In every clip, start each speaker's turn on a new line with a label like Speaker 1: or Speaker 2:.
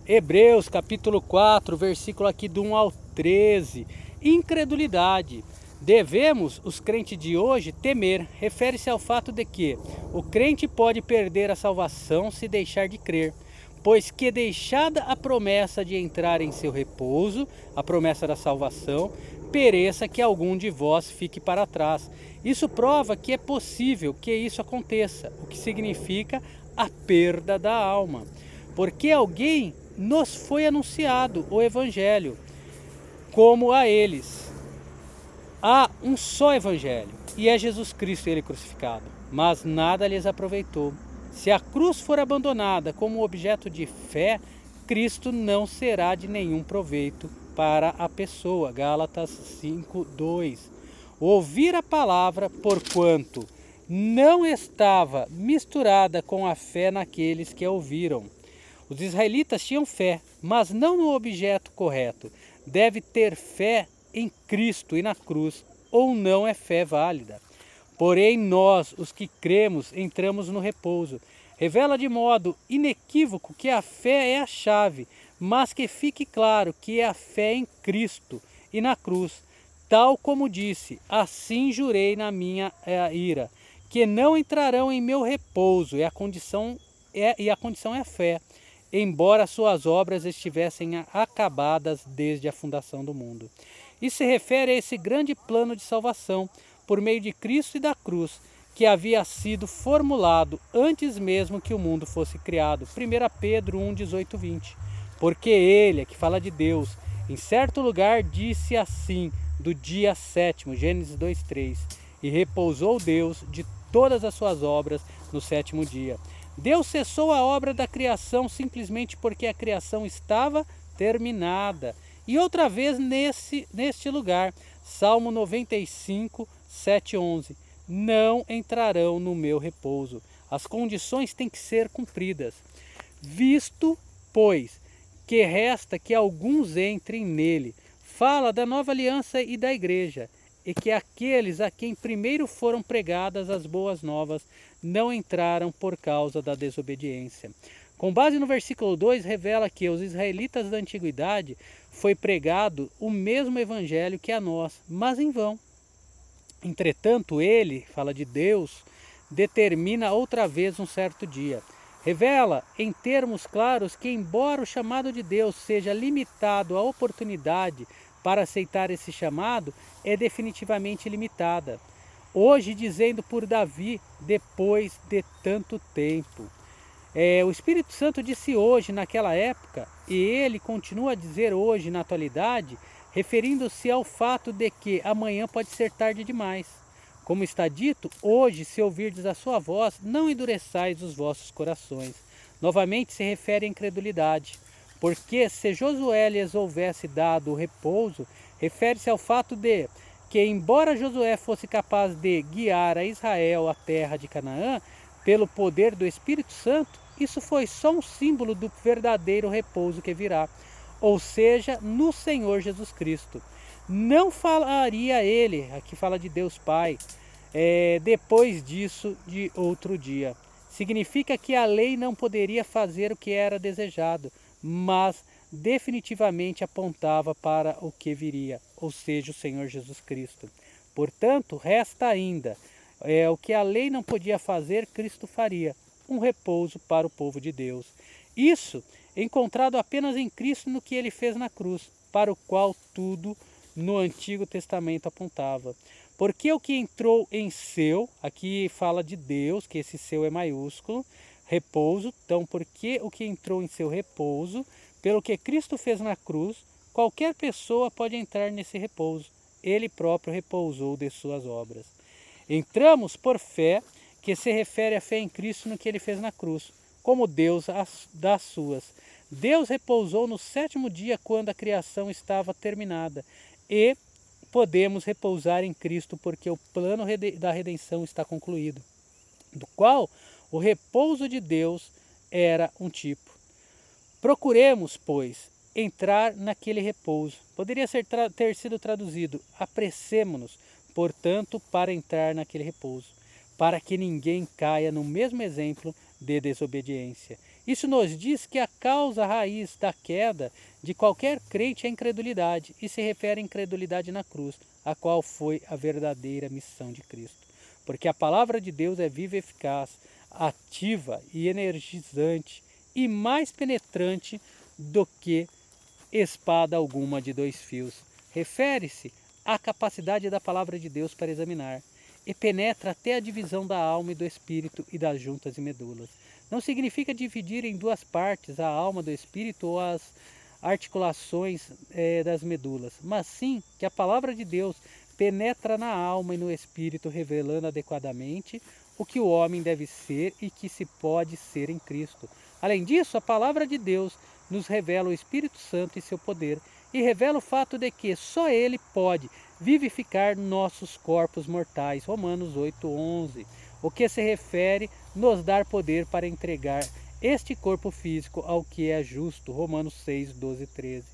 Speaker 1: Hebreus capítulo 4, versículo aqui do 1 ao 13. Incredulidade. Devemos, os crentes de hoje, temer. Refere-se ao fato de que o crente pode perder a salvação se deixar de crer, pois que deixada a promessa de entrar em seu repouso, a promessa da salvação, pereça que algum de vós fique para trás. Isso prova que é possível que isso aconteça, o que significa a perda da alma. Porque alguém nos foi anunciado o Evangelho, como a eles. Há um só Evangelho, e é Jesus Cristo ele crucificado, mas nada lhes aproveitou. Se a cruz for abandonada como objeto de fé, Cristo não será de nenhum proveito para a pessoa. Gálatas 5:2. Ouvir a palavra, porquanto não estava misturada com a fé naqueles que a ouviram. Os israelitas tinham fé, mas não no objeto correto. Deve ter fé em Cristo e na cruz, ou não é fé válida. Porém, nós, os que cremos, entramos no repouso. Revela de modo inequívoco que a fé é a chave, mas que fique claro que é a fé em Cristo e na cruz. Tal como disse, assim jurei na minha ira, que não entrarão em meu repouso, e a condição é a fé, embora suas obras estivessem acabadas desde a fundação do mundo. Isso se refere a esse grande plano de salvação, por meio de Cristo e da cruz, que havia sido formulado antes mesmo que o mundo fosse criado. 1 Pedro 1, 18, 20. Porque ele, que fala de Deus, em certo lugar disse assim, do dia sétimo, Gênesis 2, 3, e repousou Deus de todas as suas obras no sétimo dia. Deus cessou a obra da criação simplesmente porque a criação estava terminada. E outra vez neste lugar, Salmo 95, 7, 11. Não entrarão no meu repouso. As condições têm que ser cumpridas. Visto, pois, que resta que alguns entrem nele, fala da nova aliança e da igreja, e que aqueles a quem primeiro foram pregadas as boas novas não entraram por causa da desobediência. Com base no versículo 2, revela que aos israelitas da antiguidade foi pregado o mesmo evangelho que a nós, mas em vão. Entretanto, ele, fala de Deus, determina outra vez um certo dia. Revela, em termos claros, que embora o chamado de Deus seja limitado à oportunidade para aceitar esse chamado, é definitivamente limitada. Hoje, dizendo por Davi, depois de tanto tempo. O Espírito Santo disse hoje, naquela época, e ele continua a dizer hoje, na atualidade, referindo-se ao fato de que amanhã pode ser tarde demais. Como está dito, hoje, se ouvirdes a sua voz, não endureçais os vossos corações. Novamente se refere à incredulidade. Porque se Josué lhes houvesse dado o repouso, refere-se ao fato de que, embora Josué fosse capaz de guiar a Israel à terra de Canaã, pelo poder do Espírito Santo, isso foi só um símbolo do verdadeiro repouso que virá, ou seja, no Senhor Jesus Cristo. Não falaria ele, aqui fala de Deus Pai, depois disso de outro dia. Significa que a lei não poderia fazer o que era desejado, mas definitivamente apontava para o que viria, ou seja, o Senhor Jesus Cristo. Portanto, resta ainda o que a lei não podia fazer, Cristo faria, um repouso para o povo de Deus. Isso encontrado apenas em Cristo no que ele fez na cruz, para o qual tudo no Antigo Testamento apontava. Porque o que entrou em seu, aqui fala de Deus, que esse seu é maiúsculo, repouso, então porque o que entrou em seu repouso, pelo que Cristo fez na cruz, qualquer pessoa pode entrar nesse repouso. Ele próprio repousou de suas obras. Entramos por fé, que se refere à fé em Cristo no que ele fez na cruz, como Deus das suas. Deus repousou no sétimo dia quando a criação estava terminada e podemos repousar em Cristo porque o plano da redenção está concluído, do qual o repouso de Deus era um tipo. Procuremos, pois, entrar naquele repouso. Poderia ter sido traduzido: apressemo-nos, portanto, para entrar naquele repouso, para que ninguém caia no mesmo exemplo de desobediência. Isso nos diz que a causa raiz da queda de qualquer crente é a incredulidade, e se refere à incredulidade na cruz, a qual foi a verdadeira missão de Cristo. Porque a palavra de Deus é viva e eficaz, ativa e energizante, e mais penetrante do que espada alguma de dois fios. Refere-se à capacidade da palavra de Deus para examinar, e penetra até a divisão da alma e do espírito e das juntas e medulas. Não significa dividir em duas partes a alma do espírito ou as articulações das medulas, mas sim que a palavra de Deus penetra na alma e no espírito, revelando adequadamente o que o homem deve ser e que se pode ser em Cristo. Além disso, a palavra de Deus nos revela o Espírito Santo e seu poder, e revela o fato de que só ele pode vivificar nossos corpos mortais, Romanos 8:11, o que se refere nos dar poder para entregar este corpo físico ao que é justo, Romanos 6:12-13,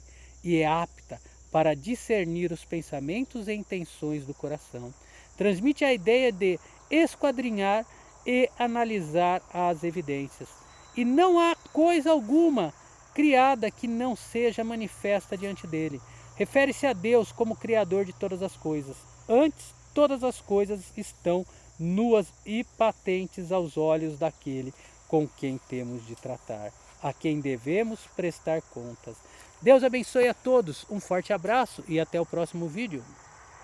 Speaker 1: e é apta para discernir os pensamentos e intenções do coração. Transmite a ideia de esquadrinhar e analisar as evidências. E não há coisa alguma criada que não seja manifesta diante dele. Refere-se a Deus como Criador de todas as coisas. Antes, todas as coisas estão nuas e patentes aos olhos daquele com quem temos de tratar, a quem devemos prestar contas. Deus abençoe a todos, um forte abraço e até o próximo vídeo.